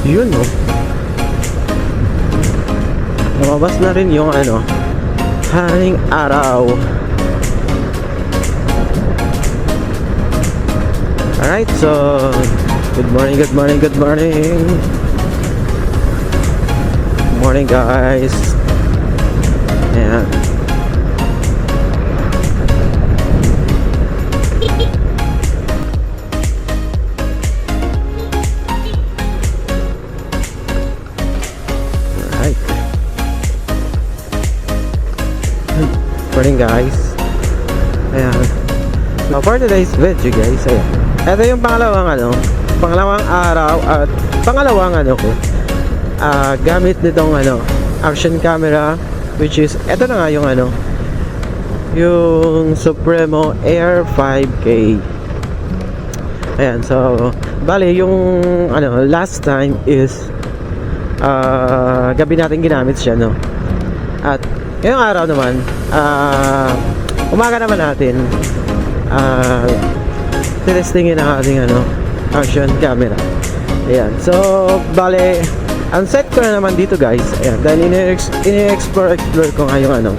Yun, no? Lumabas na rin yung ano, haring araw. Alright, so good morning, good morning, good morning. Good morning, guys. Ayan. Alright. Good morning, guys. Ayan. So for today's video, guys, ayan. Ito yung pangalawang araw at pangalawang ko. Gamit nitong action camera, which is ito na nga yung yung Supremo Air 5K. Ayan, so bali yung last time is gabi natin ginamit siya, no? At ngayong araw naman, umaga naman natin testingin ang ating action camera. Ayan, so bale ang set ko na naman dito, guys. Ayan, dahil ini-explore ko nga yung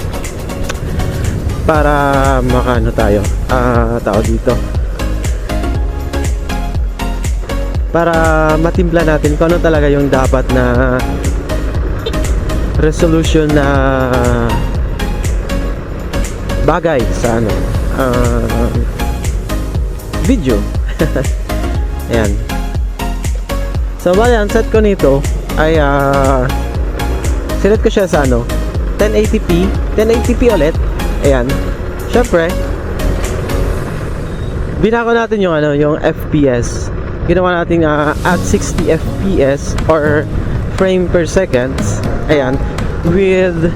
para makano tayo tao dito, para matimpla natin kung ano talaga yung dapat na resolution na bagay sa video. Ayan. So bali ang set ko nito ay sinet ko siya sa 1080p ulit. Ayan. Syempre binako natin yung FPS. Ginawa natin at 60 FPS or frame per seconds. Ayan, with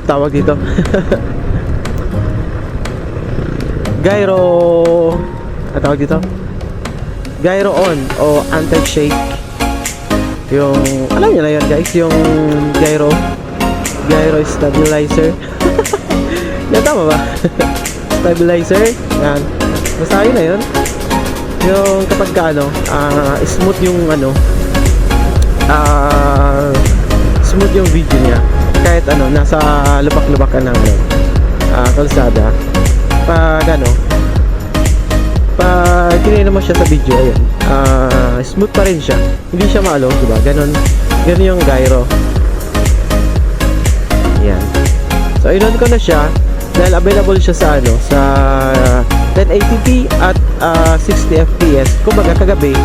tawag dito gyro, tawag dito gyro on o anti-shake. Yung alam niyo na yun, guys, yung gyro stabilizer. Yan, tama ba? Stabilizer, yan, basta yun na yun. Yung kapag smooth yung smooth yung video niya kahit nasa lubak-lubak ka ng kalsada. Pag kinino mo siya sa video, ayan, smooth pa rin siya, hindi siya maalo, diba? Ganon yung gyro. Ayan. So inon ko na siya dahil available siya sa sa 1080p at 60 fps. Kumbaga kagabi,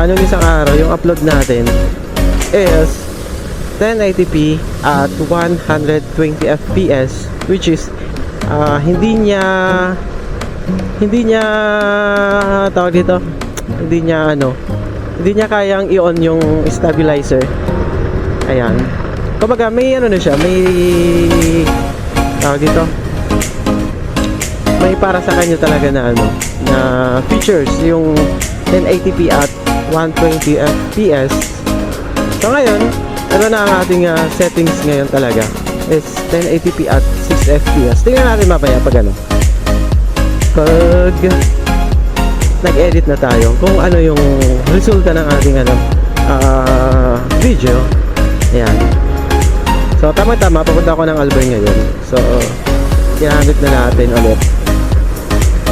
nung isang araw, yung upload natin is 1080p at 120 fps, which is hindi niya tawag dito, hindi niya kayang i-on yung stabilizer. Ayan. Kumbaga may na siya, may tawag dito, may para sa kanya talaga na na features yung 1080p at 120 fps. So ngayon, na ang ating settings ngayon talaga is 1080p at 6 fps. Tingnan natin mamaya pag pag nag-edit na tayo kung ano yung resulta ng ating video. Ayan. So tama-tama, papunta ako ng Albay ngayon. So ginamit na natin ulit.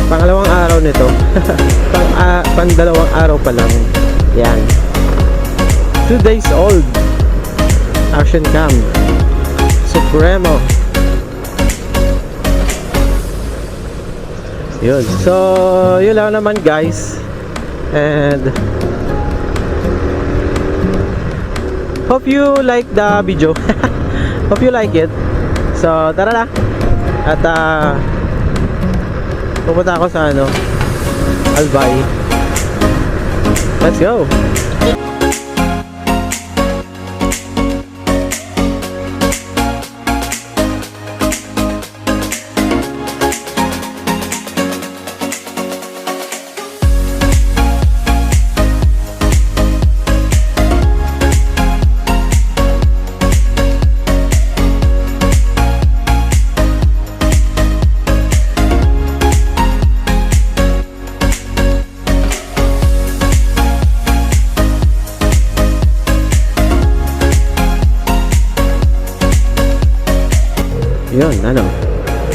Pangalawang araw nito. Pandalawang araw pa lang. Yan. 2 days old. Action cam Supremo. Yun. So yun lang naman, guys. And hope you like the video. Hope you like it. So tara na. At pupunta ako sa Albay. Let's go.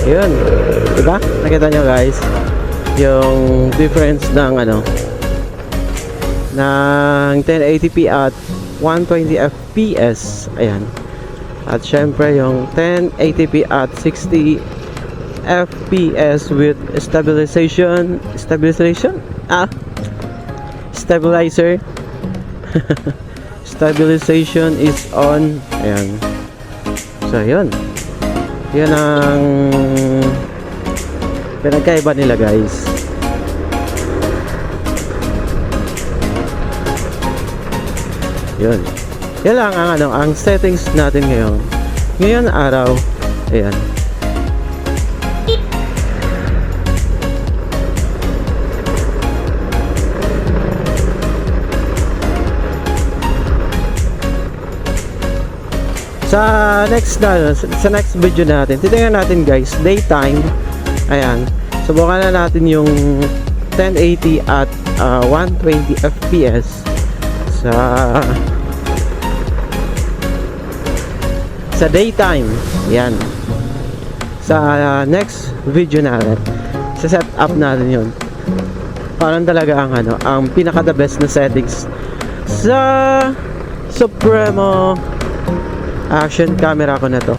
Yun. Diba? Nakita nyo guys yung difference ng ng 1080p at 120 fps. Ayan. At syempre yung 1080p at 60 fps with stabilizer stabilization is on. Ayan. So yun ang pinagkaiba nila guys. Yun lang ang settings natin ngayon araw. Ayan. Sa next video natin, titingnan natin guys, daytime. Ayan. Subukan na natin yung 1080 at 120 fps sa daytime. Yan. Sa next video natin, sa set up natin yun. Parang talaga ang pinaka the best na settings sa Supremo action camera ko na to.